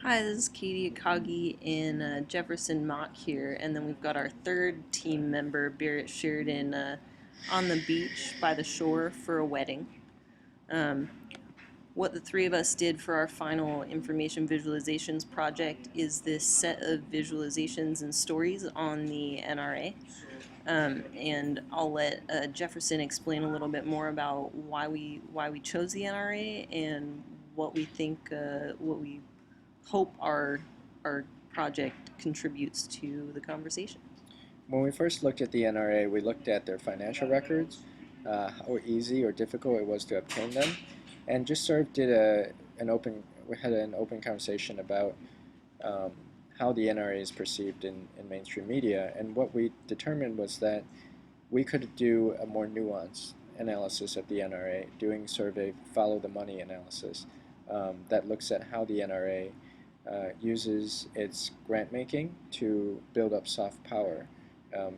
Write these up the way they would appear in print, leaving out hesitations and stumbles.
Hi, this is Katie Akagi in Jefferson Mock here, and then we've got our third team member, Barrett Sheridan, on the beach by the shore for a wedding. Um, what the three of us did for our final information visualizations project is this set of visualizations and stories on the NRA. And I'll let Jefferson explain a little bit more about why we chose the NRA and what we think what we hope our project contributes to the conversation. When we first looked at the NRA, we looked at their financial records, how easy or difficult it was to obtain them, and just sort of did we had an open conversation about um, how the NRA is perceived in mainstream media. And what we determined was that we could do a more nuanced analysis of the NRA, doing sort of a follow the money analysis that looks at how the NRA uses its grant making to build up soft power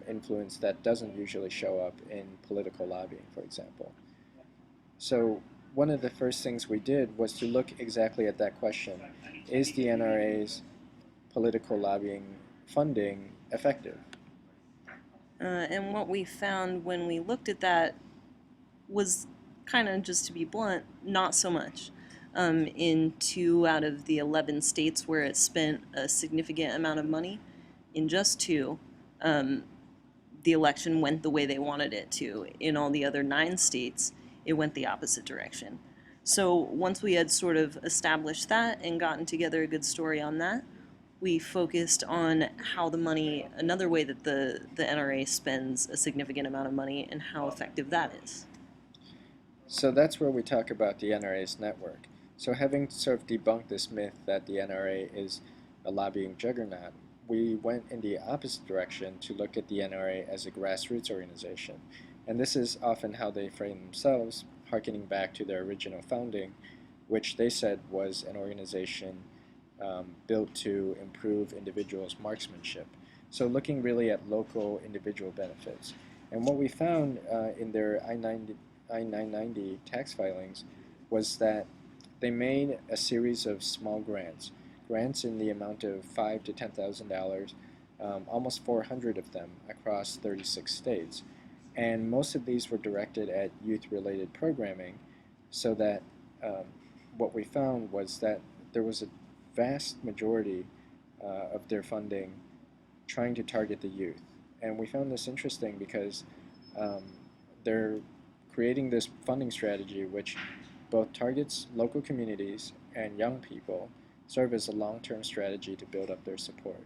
influence that doesn't usually show up in political lobbying, for example. So one of the first things we did was to look exactly at that question. Is the NRA's political lobbying funding effective? And what we found when we looked at that was kind of, just to be blunt, not so much. In 2 out of the 11 states where it spent a significant amount of money, in just two, um, the election went the way they wanted it to. In all the other 9 states, it went the opposite direction. So once we had sort of established that and gotten together a good story on that, we focused on how the money, another way that the NRA spends a significant amount of money and how effective that is. So that's where we talk about the NRA's network. So having sort of debunked this myth that the NRA is a lobbying juggernaut, we went in the opposite direction to look at the NRA as a grassroots organization. And this is often how they frame themselves, harkening back to their original founding, which they said was an organization built to improve individuals' marksmanship. So looking really at local individual benefits. And what we found in their I-990 tax filings was that they made a series of small grants in the amount of $5,000 to $10,000, almost 400 of them across 36 states. And most of these were directed at youth-related programming, so that what we found was that there was a vast majority of their funding trying to target the youth. And we found this interesting because um, they're creating this funding strategy which both targets local communities and young people, serve as a long-term strategy to build up their support.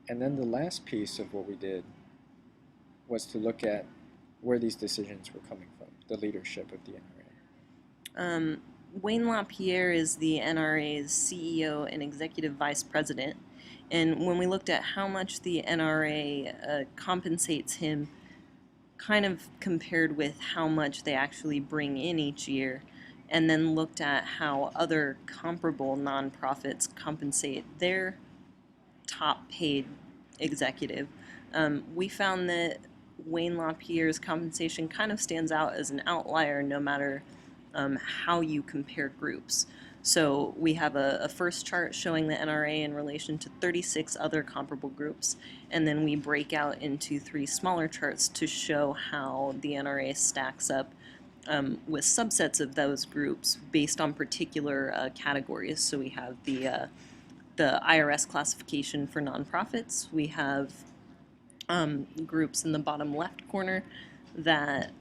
And then the last piece of what we did was to look at where these decisions were coming from, the leadership of the NRA. Wayne LaPierre is the NRA's CEO and executive vice president. And when we looked at how much the NRA compensates him, kind of compared with how much they actually bring in each year, and then looked at how other comparable nonprofits compensate their top paid executive, we found that Wayne LaPierre's compensation kind of stands out as an outlier no matter how you compare groups. So we have a first chart showing the NRA in relation to 36 other comparable groups, and then we break out into 3 smaller charts to show how the NRA stacks up with subsets of those groups based on particular categories. So we have the IRS classification for nonprofits. We have groups in the bottom left corner that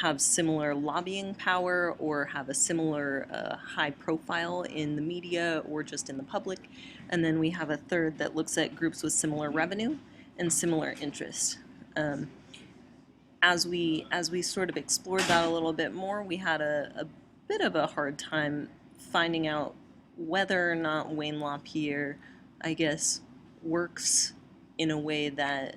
have similar lobbying power or have a similar high profile in the media or just in the public. And then we have a third that looks at groups with similar revenue and similar interests. As we sort of explored that a little bit more, we had a bit of a hard time finding out whether or not Wayne LaPierre, I guess, works in a way that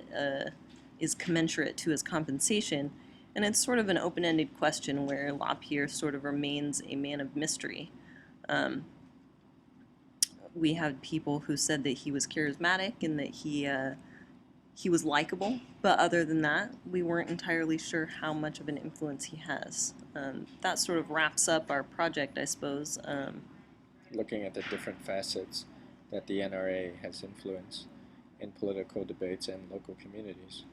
is commensurate to his compensation. And it's sort of an open-ended question where LaPierre sort of remains a man of mystery. We had people who said that he was charismatic and that he was likable, but other than that, we weren't entirely sure how much of an influence he has. That sort of wraps up our project, I suppose. Looking at the different facets that the NRA has influenced in political debates and local communities.